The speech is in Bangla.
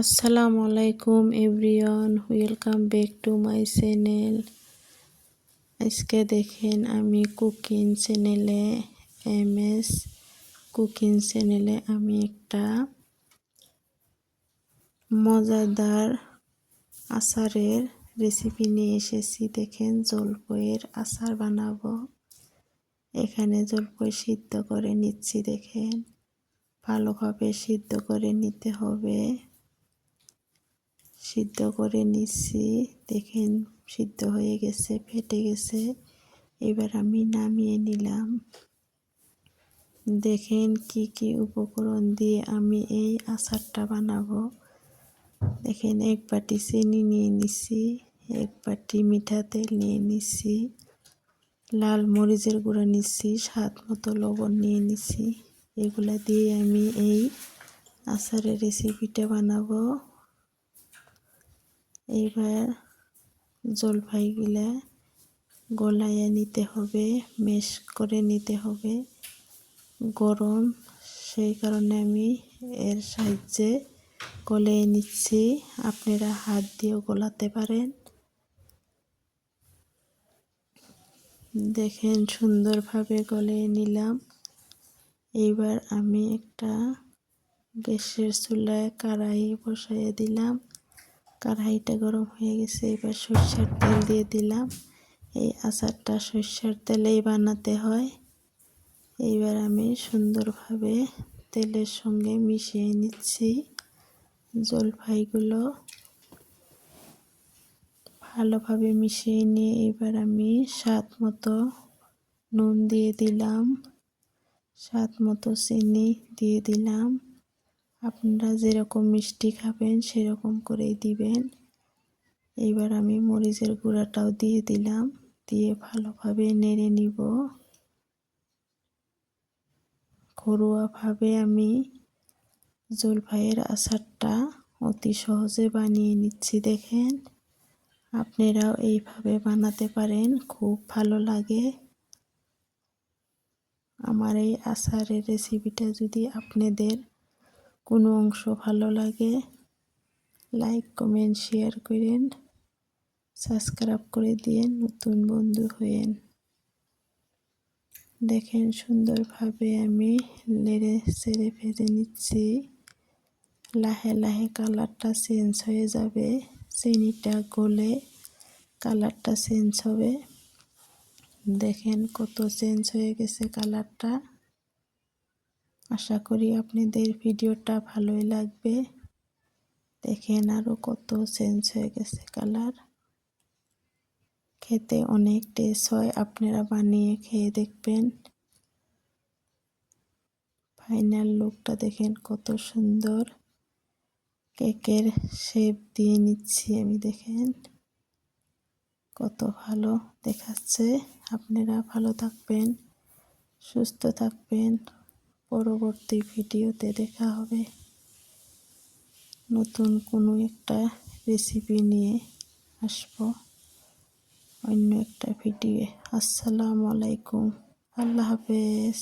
আসসালামু আলাইকুম everyone, welcome back to my channel. আজকে দেখেন আমি কুকিং চ্যানেলে এমএস কুকিং চ্যানেলে আমি একটা মজাদার আচারের রেসিপি নিয়ে এসেছি। দেখেন জলপাইয়ের আচার বানাবো। এখানে জলপাই সিদ্ধ করে নিচ্ছি। দেখেন ভালোভাবে সিদ্ধ করে নিতে হবে। সিদ্ধ করে নিচ্ছি। দেখেন সিদ্ধ হয়ে গেছে, ফেটে গেছে। এবার আমি নামিয়ে নিলাম। দেখেন কি কি উপকরণ দিয়ে আমি এই আচারটা বানাবো। দেখেন এক বাটি চিনি নিয়ে নিচ্ছি, এক বাটি মিঠা তেল নিয়ে নিচ্ছি, লাল মরিচের গুঁড়া নিচ্ছি, স্বাদ মতো লবণ নিয়ে নিচ্ছি। এগুলা দিয়ে আমি এই আচারের রেসিপিটা বানাবো। এবার জলপাইগুলা গলাইয়া নিতে হবে, ম্যাশ করে নিতে হবে। গরম, সেই কারণে আমি এর সাহায্যে গলিয়ে নিচ্ছি। আপনারা হাত দিয়েও গলাতে পারেন। দেখেন সুন্দরভাবে গলিয়ে নিলাম। এইবার আমি একটা গ্যাসের চুলায় কড়াই বসাইয়ে দিলাম। কড়াইটা গরম হয়ে গেছে। এবার সরষের তেল দিয়ে দিলাম। এই আচারটা সরষের তেলেই বানাতে হয়। এইবার আমি সুন্দরভাবে তেলের সঙ্গে মিশিয়ে নিচ্ছি। জলপাইগুলো ভালোভাবে মিশিয়ে নিয়ে এবার আমি স্বাদ মতো নুন দিয়ে দিলাম, স্বাদ মতো চিনি দিয়ে দিলাম। আপনারা যেরকম মিষ্টি খাবেন সেরকম করেই দিবেন। এইবার আমি মরিচের গুঁড়াটাও দিয়ে দিলাম, দিয়ে ভালোভাবে নেড়ে নিব। ঘরোয়াভাবে আমি জলপাইয়ের আচারটা অতি সহজে বানিয়ে নিচ্ছি। দেখেন আপনারাও এইভাবে বানাতে পারেন, খুব ভালো লাগে। আমার এই আচারের রেসিপিটা যদি আপনাদের কোনো অংশ ভালো লাগে, লাইক কমেন্ট শেয়ার করেন, সাবস্ক্রাইব করে দিয়েন, নতুন বন্ধু হয়েন। দেখেন সুন্দরভাবে আমি নেড়ে চেড়ে ভেজে নিচ্ছি। লাহে লাহে কালারটা চেঞ্জ হয়ে যাবে, চিনিটা গলে কালারটা চেঞ্জ হবে। দেখেন কত চেঞ্জ হয়ে গেছে কালারটা। আশা করি আপনাদের ভিডিওটা ভালোই লাগবে। দেখেন আরও কত চেঞ্জ হয়ে গেছে কালার। খেতে অনেক টেস্ট হয়, আপনারা বানিয়ে খেয়ে দেখবেন। ফাইনাল লুকটা দেখেন কত সুন্দর। কেকের শেপ দিয়ে নিচ্ছি আমি। দেখেন কত ভালো দেখাচ্ছে। আপনারা ভালো থাকবেন, সুস্থ থাকবেন। পরবর্তী ভিডিওতে দেখা হবে নতুন কোনো একটা রেসিপি নিয়ে আসবো, অন্য একটা ভিডিও। আসসালামু আলাইকুম, আল্লাহ হাফেজ।